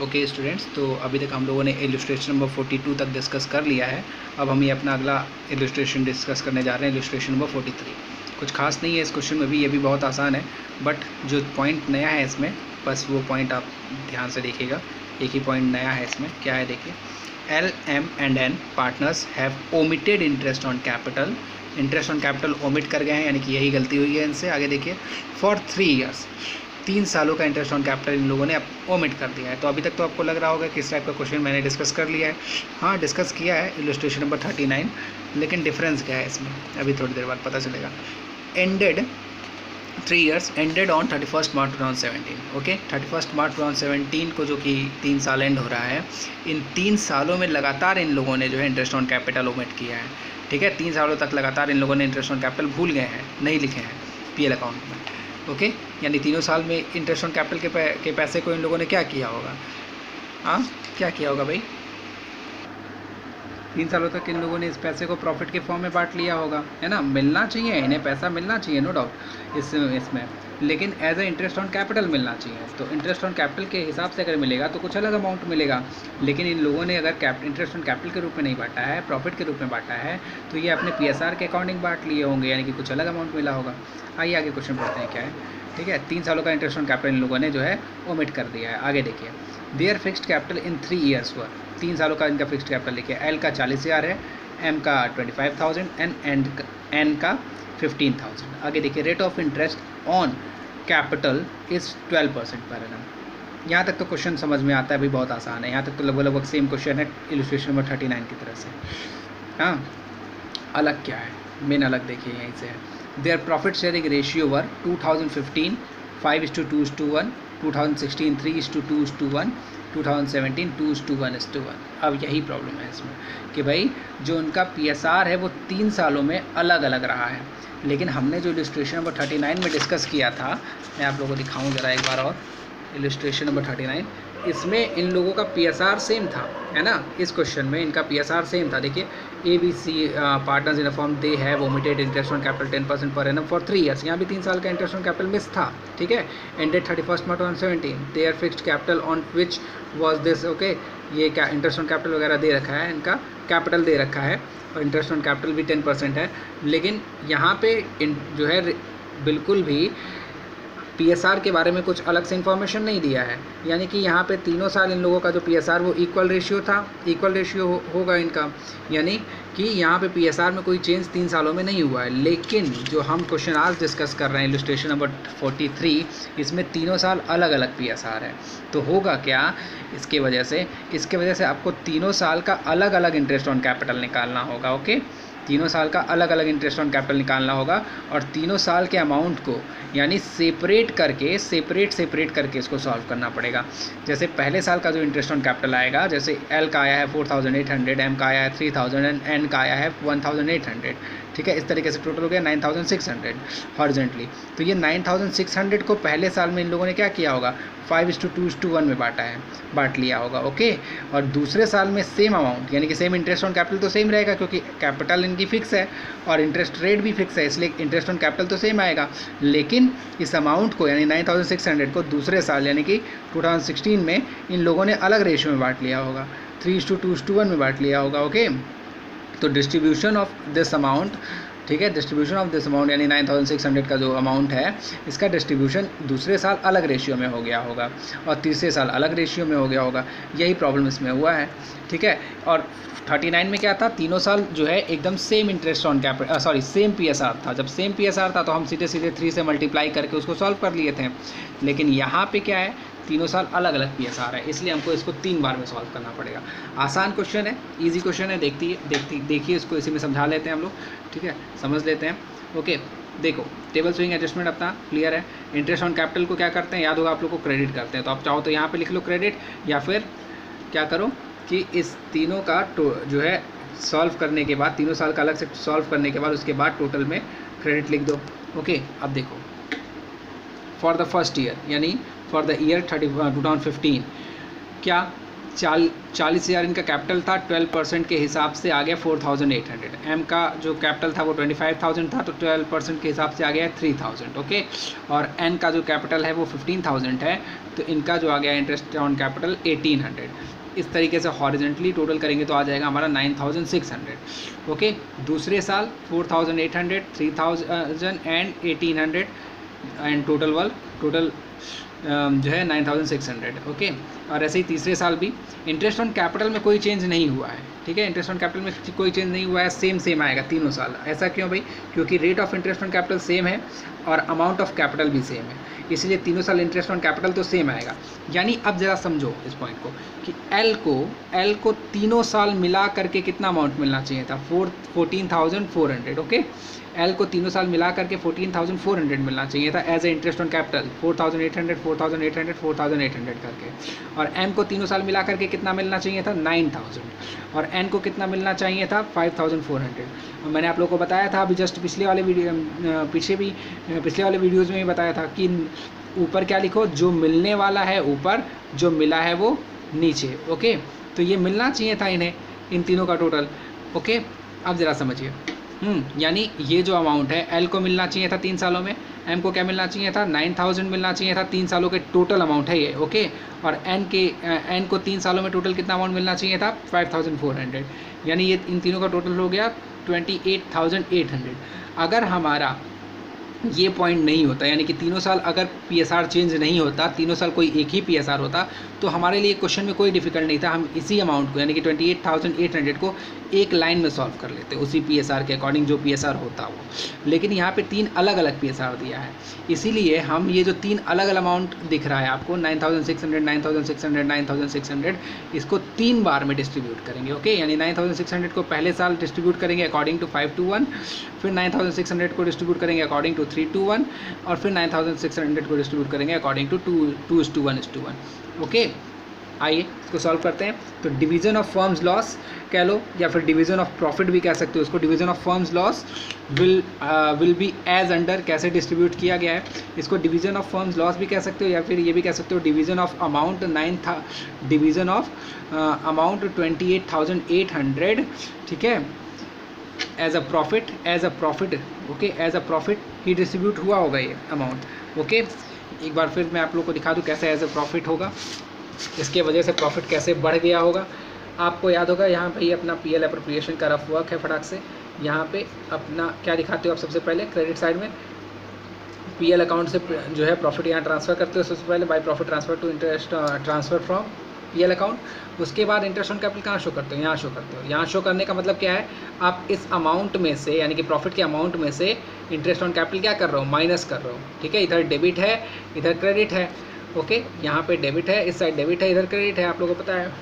Okay students, तो अभी तक हम लोगों ने इलस्ट्रेशन नंबर 42 तक डिस्कस कर लिया है। अब हम ये अपना अगला इलस्ट्रेशन डिस्कस करने जा रहे हैं, इलस्ट्रेशन नंबर 43। कुछ खास नहीं है इस क्वेश्चन में भी, ये भी बहुत आसान है, बट जो पॉइंट नया है इसमें, बस वो पॉइंट आप ध्यान से देखिएगा। एक ही पॉइंट नया है इसमें, क्या है देखिए। L M and N partners have omitted interest on capital. Interest on capital omit कर गए हैं, यानी कि यही गलती हुई है इनसे। आगे देखिए, फॉर 3 ईयर्स, 3 सालों का इंटरेस्ट ऑन कैपिटल इन लोगों ने ओमिट कर दिया है। तो अभी तक तो आपको लग रहा होगा कि इस टाइप का क्वेश्चन मैंने डिस्कस कर लिया है। हाँ, डिस्कस किया है इलस्ट्रेशन नंबर 39, लेकिन डिफरेंस क्या है इसमें अभी थोड़ी देर बाद पता चलेगा। Ended 3 years ended on 31 March 2017। Okay, 31 March 2017 को, जो कि 3 साल एंड हो रहा है, इन 3 सालों में लगातार इन लोगों ने जो है इंटरेस्ट ऑन कैपिटल ओमिट किया है। ठीक है, 3 सालों तक लगातार इन लोगों ने इंटरेस्ट ऑन कैपिटल भूल गए हैं, नहीं लिखे हैं पीएल अकाउंट में। ओके, यानी तीनों साल में इंटरेस्ट ऑन कैपिटल के पैसे को इन लोगों ने क्या किया होगा? हाँ, क्या किया होगा भाई? 3 सालों तक इन लोगों ने इस पैसे को प्रॉफिट के फॉर्म में बांट लिया होगा, है ना। मिलना चाहिए इन्हें, पैसा मिलना चाहिए, नो डाउट इसमें, लेकिन as a interest on capital मिलना चाहिए। तो इंटरेस्ट ऑन कैपिटल के हिसाब से अगर मिलेगा तो कुछ अलग अमाउंट मिलेगा, लेकिन इन लोगों ने अगर इंटरेस्ट ऑन कैपिटल के रूप में नहीं बांटा है, प्रॉफिट के रूप में बांटा है, तो ये अपने पीएसआर के अकॉर्डिंग बांट लिए होंगे, यानी कि कुछ अलग अमाउंट मिला होगा। आइए आगे क्वेश्चन पढ़ते हैं क्या है। ठीक है, 3 सालों का इंटरेस्ट ऑन कैपिटल इन लोगों ने जो है ओमिट कर दिया है। आगे देखिए, their fixed capital in 3 years हुआ। 3 सालों का इनका फिक्स्ड कैपिटल लिखिए। एल का 40,000 है, एम का 25,000 एंड एन का 15,000। आगे देखिए, rate of interest on capital is 12% per annum. यहाँ तक तो क्वेश्चन समझ में आता है, भी बहुत आसान है। यहाँ तक तो लगभग सेम क्वेश्चन है इलस्ट्रेशन नंबर 39 की तरह से। हाँ, अलग क्या है, मेन अलग देखिए यहीं से है। देयर प्रॉफिट शेयरिंग रेशियो वर 2015 5:2:1, 2016 3:2:1, 2017 2:1:1। अब यही प्रॉब्लम है इसमें कि भाई जो उनका पीएसआर है वो 3 सालों में अलग अलग रहा है, लेकिन हमने जो इलस्ट्रेशन नंबर 39 में डिस्कस किया था, मैं आप लोगों को दिखाऊं ज़रा एक बार और। इलस्ट्रेशन नंबर 39, इसमें इन लोगों का पीएसआर सेम था, है ना। इस क्वेश्चन में इनका पीएसआर सेम था। देखिए, ABC partners in a form they have omitted interest on capital 10% per annum for 3 years. यहाँ भी 3 साल का इंटरेस्ट ऑन कैपिटल मिस था। ठीक है, ended 31 March 2017। Their fixed capital on which was this. Okay, ये क्या इंटरेस्ट ऑन कैपिटल वगैरह दे रखा है, इनका कैपिटल दे रखा है, और इंटरेस्ट ऑन कैपिटल भी 10% है, लेकिन यहाँ पे जो है बिल्कुल भी पीएसआर के बारे में कुछ अलग से इन्फॉर्मेशन नहीं दिया है। यानी कि यहाँ पे तीनों साल इन लोगों का जो पीएसआर वो इक्वल रेशियो था, इक्वल रेशियो होगा इनका, यानी कि यहाँ पे पीएसआर में कोई चेंज 3 सालों में नहीं हुआ है। लेकिन जो हम क्वेश्चन आज डिस्कस कर रहे हैं इलस्ट्रेशन नंबर 43, इसमें तीनों साल अलग अलग पीएसआर है। तो होगा क्या इसके वजह से आपको तीनों साल का अलग अलग इंटरेस्ट ऑन कैपिटल निकालना होगा। ओके, तीनों साल का अलग अलग इंटरेस्ट ऑन कैपिटल निकालना होगा, और तीनों साल के अमाउंट को यानी सेपरेट करके इसको सॉल्व करना पड़ेगा। जैसे पहले साल का जो इंटरेस्ट ऑन कैपिटल आएगा, जैसे एल का आया है 4,800, एम का आया है 3,000 एंड एन का आया है 1,800। ठीक है, इस तरीके से टोटल हो गया 9,600 हॉरिजॉन्टली। तो ये 9,600 को पहले साल में इन लोगों ने क्या किया होगा, 5:2:1 में बांट लिया होगा। ओके, और दूसरे साल में सेम अमाउंट, यानी कि सेम इंटरेस्ट ऑन कैपिटल तो सेम रहेगा, क्योंकि कैपिटल इनकी फिक्स है और इंटरेस्ट रेट भी फिक्स है, इसलिए इंटरेस्ट ऑन कैपिटल तो सेम आएगा। लेकिन इस अमाउंट को, यानी 9,600 को दूसरे साल यानी कि 2016 में इन लोगों ने अलग रेशियो में बांट लिया होगा, 3:2:1 में बांट लिया होगा। ओके, तो डिस्ट्रीब्यूशन ऑफ दिस अमाउंट, ठीक है, डिस्ट्रीब्यूशन ऑफ दिस अमाउंट यानी 9,600 का जो अमाउंट है, इसका डिस्ट्रीब्यूशन दूसरे साल अलग रेशियो में हो गया होगा और तीसरे साल अलग रेशियो में हो गया होगा। यही प्रॉब्लम इसमें हुआ है। ठीक है, और 39 में क्या था, तीनों साल जो है एकदम same interest on capital, same PSR था। जब सेम पीएसआर था तो हम सीधे 3 से मल्टीप्लाई करके उसको सॉल्व कर लिए थे, लेकिन यहाँ पे क्या है, तीनों साल अलग अलग पीएसआर है, इसलिए हमको इसको 3 बार में सॉल्व करना पड़ेगा। आसान क्वेश्चन है, इजी क्वेश्चन है, देखिए इसको इसी में समझा लेते हैं हम लोग। ठीक है, समझ लेते हैं। ओके, देखो, टेबल स्विंग एडजस्टमेंट अपना क्लियर है। इंटरेस्ट ऑन कैपिटल को क्या करते हैं, याद होगा आप लोग को, क्रेडिट करते हैं। तो आप चाहो तो यहाँ पे लिख लो क्रेडिट, या फिर क्या करो कि इस तीनों का जो है सॉल्व करने के बाद, तीनों साल का अलग से सॉल्व करने के बाद उसके बाद टोटल में क्रेडिट लिख दो। ओके, अब देखो, फॉर द फर्स्ट ईयर यानी फॉर द ईयर 2015 क्या 40,000 इनका कैपिटल था, 12% के हिसाब से आ गया 4,800। एम का जो कैपिटल था वो 25,000 था, तो 12% के हिसाब से आ गया 3,000। ओके, और एन का जो कैपिटल है वो 15,000 है, तो इनका जो आ गया इंटरेस्ट ऑन कैपिटल 1,800। इस तरीके से हॉरिजेंटली टोटल करेंगे तो आ जाएगा हमारा 9,600। ओके, दूसरे साल 4,800, 3,000 एंड 1,800 एंड टोटल जो है 9,600। ओके, और ऐसे ही तीसरे साल भी इंटरेस्ट ऑन कैपिटल में कोई चेंज नहीं हुआ है। ठीक है, इंटरेस्ट ऑन कैपिटल में कोई चेंज नहीं हुआ है, सेम आएगा तीनों साल। ऐसा क्यों भाई? क्योंकि rate of interest on capital same है और अमाउंट ऑफ कैपिटल भी सेम है, इसलिए तीनों साल इंटरेस्ट ऑन कैपिटल तो सेम आएगा। यानी अब ज़रा समझो इस पॉइंट को कि एल को तीनों साल मिला करके कितना अमाउंट मिलना चाहिए था? 14,400। ओके, एल को तीनों साल मिला करके 14,400 मिलना चाहिए था as a interest on capital, 4,800 4,800 4,800 करके। और एम को तीनों साल मिला करके कितना मिलना चाहिए था? 9,000। और एन को कितना मिलना चाहिए था? 5,400। मैंने आप लोगों को बताया था अभी जस्ट पिछले वाले वीडियोज़ में भी बताया था कि ऊपर क्या लिखो, जो मिलने वाला है ऊपर, जो मिला है वो नीचे। ओके, तो ये मिलना चाहिए था इन्हें, इन तीनों का टोटल। ओके, अब ज़रा समझिए, यानी ये जो अमाउंट है एल को मिलना चाहिए था 3 सालों में, एम को क्या मिलना चाहिए था? 9,000 मिलना चाहिए था। 3 सालों के टोटल अमाउंट है ये। ओके, और एन को 3 सालों में टोटल कितना अमाउंट मिलना चाहिए था? 5,400। यानी ये इन तीनों का टोटल हो गया 28,800। अगर हमारा ये पॉइंट नहीं होता, यानी कि तीनों साल अगर पीएसआर चेंज नहीं होता, तीनों साल कोई एक ही पीएसआर होता, तो हमारे लिए क्वेश्चन में कोई डिफिकल्ट नहीं था। हम इसी अमाउंट को यानी कि 28,800 को एक लाइन में सॉल्व कर लेते उसी पीएसआर के अकॉर्डिंग जो पीएसआर होता वो। लेकिन यहाँ पे 3 अलग अलग पीएसआर दिया है, इसीलिए हम ये जो 3 अलग अलग अमाउंट दिख रहा है आपको 9,600 9,600 9,600, इसको 3 बार में डिस्ट्रीब्यूट करेंगे। ओके, यानी 9,600 को पहले साल डिस्ट्रीब्यूट करेंगे अकॉर्डिंग टू 5:1, फिर 9,600 को डिस्ट्रीब्यूट करेंगे अकॉर्डिंग टू 3:1, और फिर 9,600 को डिस्ट्रीब्यूट करेंगे अकॉर्डिंग टू 2:1:1। ओके, आइए इसको सॉल्व करते हैं। तो डिवीज़न ऑफ फर्म्स लॉस कह लो, या फिर डिवीज़न ऑफ प्रॉफिट भी कह सकते हो उसको। Division of firms loss will be as under, कैसे डिस्ट्रीब्यूट किया गया है इसको डिवीज़न ऑफ फर्म्स लॉस भी कह सकते हो, या फिर ये भी कह सकते हो division of amount division of amount 28,800। ठीक है, as a profit. Okay, as a profit ही डिस्ट्रीब्यूट हुआ होगा ये अमाउंट। ओके, एक बार फिर मैं आप लोग को दिखा दूँ कैसे एज अ प्रॉफिट होगा, इसके वजह से प्रॉफिट कैसे बढ़ गया होगा। आपको याद होगा यहाँ पे अपना पीएल एप्रोप्रिएशन का रफ वर्क है। फटाक से यहाँ पे अपना क्या दिखाते हो आप? सबसे पहले क्रेडिट साइड में पीएल अकाउंट से जो है प्रॉफिट यहाँ ट्रांसफ़र करते हो सबसे पहले, by profit transfer to interest transfer from PL account. उसके बाद इंटरेस्ट ऑन कैपिटल कहाँ शो करते हो? यहाँ शो करते हो। यहाँ शो करने का मतलब क्या है? आप इस अमाउंट में से यानी कि प्रॉफिट के अमाउंट में से इंटरेस्ट ऑन कैपिटल क्या कर रहे हो? माइनस कर रहे हो। ठीक है, इधर डेबिट है, इधर क्रेडिट है। ओके, यहाँ पे डेबिट है, इस साइड डेबिट है, इधर क्रेडिट है, आप लोगों को पता है।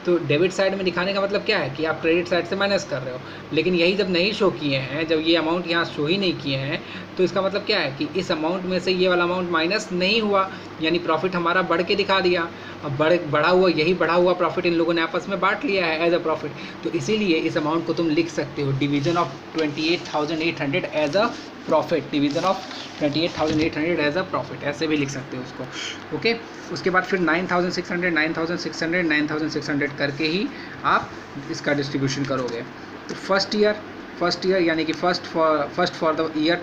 तो डेबिट साइड में दिखाने का मतलब क्या है कि आप क्रेडिट साइड से माइनस कर रहे हो। लेकिन यही जब नहीं शो किए हैं, जब ये अमाउंट यहाँ शो ही नहीं किए हैं, तो इसका मतलब क्या है कि इस अमाउंट में से ये वाला अमाउंट माइनस नहीं हुआ, यानी प्रॉफिट हमारा बढ़ के दिखा दिया। अब बढ़ा हुआ प्रॉफिट इन लोगों ने आपस में बांट लिया है एज अ प्रॉफिट। तो इसीलिए इस अमाउंट को तुम लिख सकते हो division of 28,800 as a profit, division of 28,800 as a profit, ऐसे भी लिख सकते हो उसको। ओके, उसके बाद फिर 9,600 9,600 9,600 करके ही आप इसका डिस्ट्रीब्यूशन करोगे। तो फर्स्ट ईयर यानी कि first for the year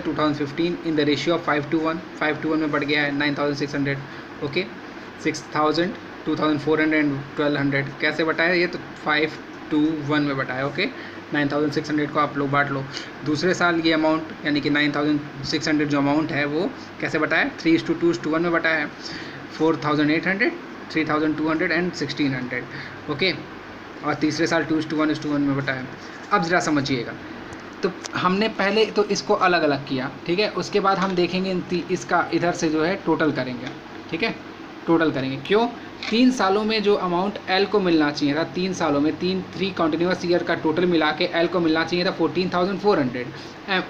2015 in the ratio of 5:1, 5:1 में बढ़ गया है 9,600। ओके, 6,000 2,400 एंड 1,200 कैसे बटाया? ये तो 5:1 में बटाया। ओके, 9,600 को आप लोग बांट लो। दूसरे साल ये अमाउंट यानी कि 9,600 जो अमाउंट है वो कैसे बटाया? 3:2:1 में बटाया है। 4,800 3,200 एंड 1,600। ओके, और तीसरे साल 2:1 में बटाया। अब ज़रा समझिएगा, तो हमने पहले तो इसको अलग अलग किया। ठीक है, उसके बाद हम देखेंगे इसका इधर से जो है टोटल करेंगे। ठीक है, टोटल करेंगे। क्यों? 3 सालों में जो अमाउंट एल को मिलना चाहिए था, 3 सालों में 3 कंटिन्यूस ईयर का टोटल मिला के एल को मिलना चाहिए था 14,400,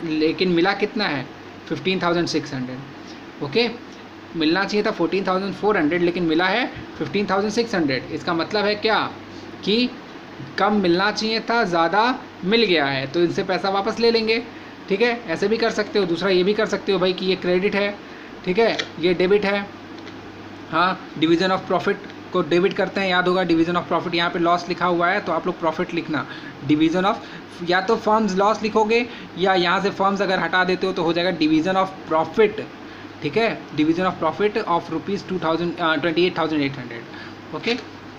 लेकिन मिला कितना है? 15,600। ओके, मिलना चाहिए था 14,400 लेकिन मिला है 15,600। इसका मतलब है क्या कि कम मिलना चाहिए था, ज़्यादा मिल गया है, तो इनसे पैसा वापस ले लेंगे। ठीक है, ऐसे भी कर सकते हो। दूसरा ये भी कर सकते हो भाई कि ये क्रेडिट है, ठीक है, ये डेबिट है, हाँ, डिवीज़न ऑफ प्रॉफिट को डेबिट करते हैं, याद होगा डिवीज़न ऑफ प्रॉफिट, यहाँ पे लॉस लिखा हुआ है तो आप लोग प्रॉफिट लिखना। डिवीज़न ऑफ, या तो फर्म्स लॉस लिखोगे या यहाँ से फर्म्स अगर हटा देते हो तो हो जाएगा डिवीज़न ऑफ प्रॉफिट, ठीक है, division of profit of rupees 28,800। Okay,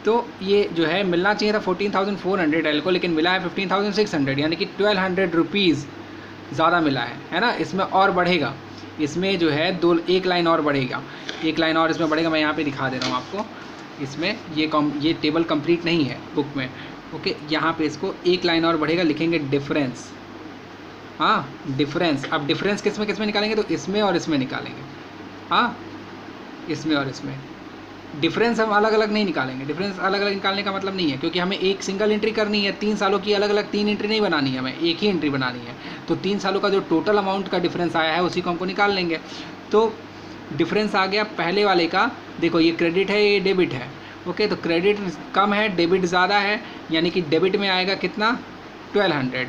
तो ये जो है मिलना चाहिए था 14,400 एल को, लेकिन मिला है 15,600, यानी कि 1,200 रुपीज़ ज़्यादा मिला है ना। इसमें और बढ़ेगा, इसमें जो है एक लाइन और बढ़ेगा, एक लाइन और इसमें बढ़ेगा। मैं यहाँ पे दिखा दे रहा हूँ आपको, इसमें ये टेबल कंप्लीट नहीं है बुक में। ओके, यहाँ पे इसको एक लाइन और बढ़ेगा, लिखेंगे डिफरेंस। हाँ, डिफरेंस। अब डिफरेंस किस में निकालेंगे, तो इसमें और इसमें निकालेंगे। हाँ, इसमें और इसमें डिफरेंस हम अलग अलग नहीं निकालेंगे। डिफरेंस अलग अलग निकालने का मतलब नहीं है, क्योंकि हमें एक सिंगल एंट्री करनी है, 3 सालों की अलग अलग 3 एंट्री नहीं बनानी है, हमें एक ही एंट्री बनानी है। तो 3 सालों का जो टोटल अमाउंट का डिफरेंस आया है उसी को हमको निकाल लेंगे। तो डिफरेंस आ गया पहले वाले का, देखो ये क्रेडिट है, ये डेबिट है। ओके, तो क्रेडिट कम है, डेबिट ज़्यादा है, यानी कि डेबिट में आएगा कितना, 1,200।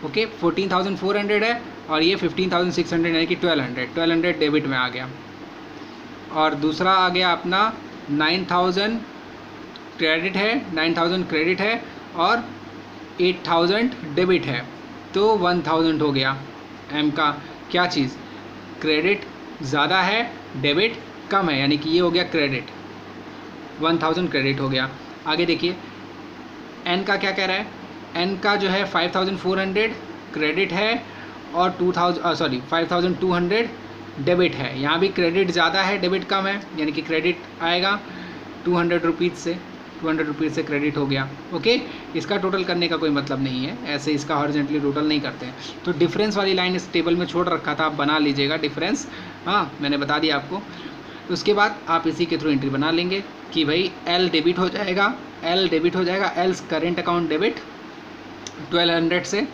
ओके, 14,400 है और ये 15,600, यानी कि 1,200 डेबिट में आ गया। और दूसरा आ गया अपना 9,000 क्रेडिट है, 9,000 क्रेडिट है और 8,000 डेबिट है, तो 1,000 हो गया। एम का क्या चीज़, क्रेडिट ज़्यादा है, डेबिट कम है, यानी कि ये हो गया क्रेडिट, 1,000 क्रेडिट हो गया। आगे देखिए एन का क्या कह रहा है, एन का जो है 5,400 क्रेडिट है और 5,200 डेबिट है। यहाँ भी क्रेडिट ज़्यादा है, डेबिट कम है, यानी कि क्रेडिट आएगा 200 रुपीज़ से, 200 रुपीज़ से क्रेडिट हो गया। ओके, इसका टोटल करने का कोई मतलब नहीं है, ऐसे इसका हॉरिजॉन्टली टोटल नहीं करते हैं। तो डिफरेंस वाली लाइन इस टेबल में छोड़ रखा था, आप बना लीजिएगा डिफरेंस। हाँ, मैंने बता दिया आपको। उसके बाद आप इसी के थ्रू एंट्री बना लेंगे कि भाई एल डेबिट हो जाएगा, एल डेबिट हो जाएगा, एल्स करेंट अकाउंट डेबिट 1,200 से,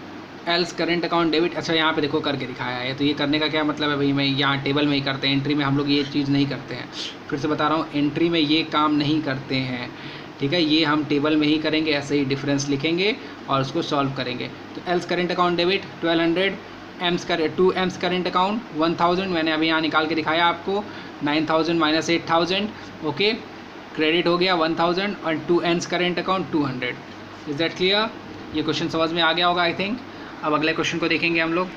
एल्स करेंट अकाउंट डेबिट। अच्छा, यहाँ पे देखो करके दिखाया है, तो ये करने का क्या मतलब है भाई, मैं यहाँ टेबल में ही करते हैं, एंट्री में हम लोग ये चीज़ नहीं करते हैं। फिर से बता रहा हूँ, एंट्री में ये काम नहीं करते हैं, ठीक है, ये हम टेबल में ही करेंगे। ऐसे ही डिफरेंस लिखेंगे और उसको सॉल्व करेंगे। तो L's current account debit 1,200, to M's current account 1,000, मैंने अभी यहाँ निकाल के दिखाया आपको, 9,000 माइनस 8,000। ओके, क्रेडिट हो गया 1,000 और 2 AIIMS current account 200। Is that clear? ये क्वेश्चन समझ में आ गया होगा आई थिंक। अब अगले क्वेश्चन को देखेंगे हम लोग।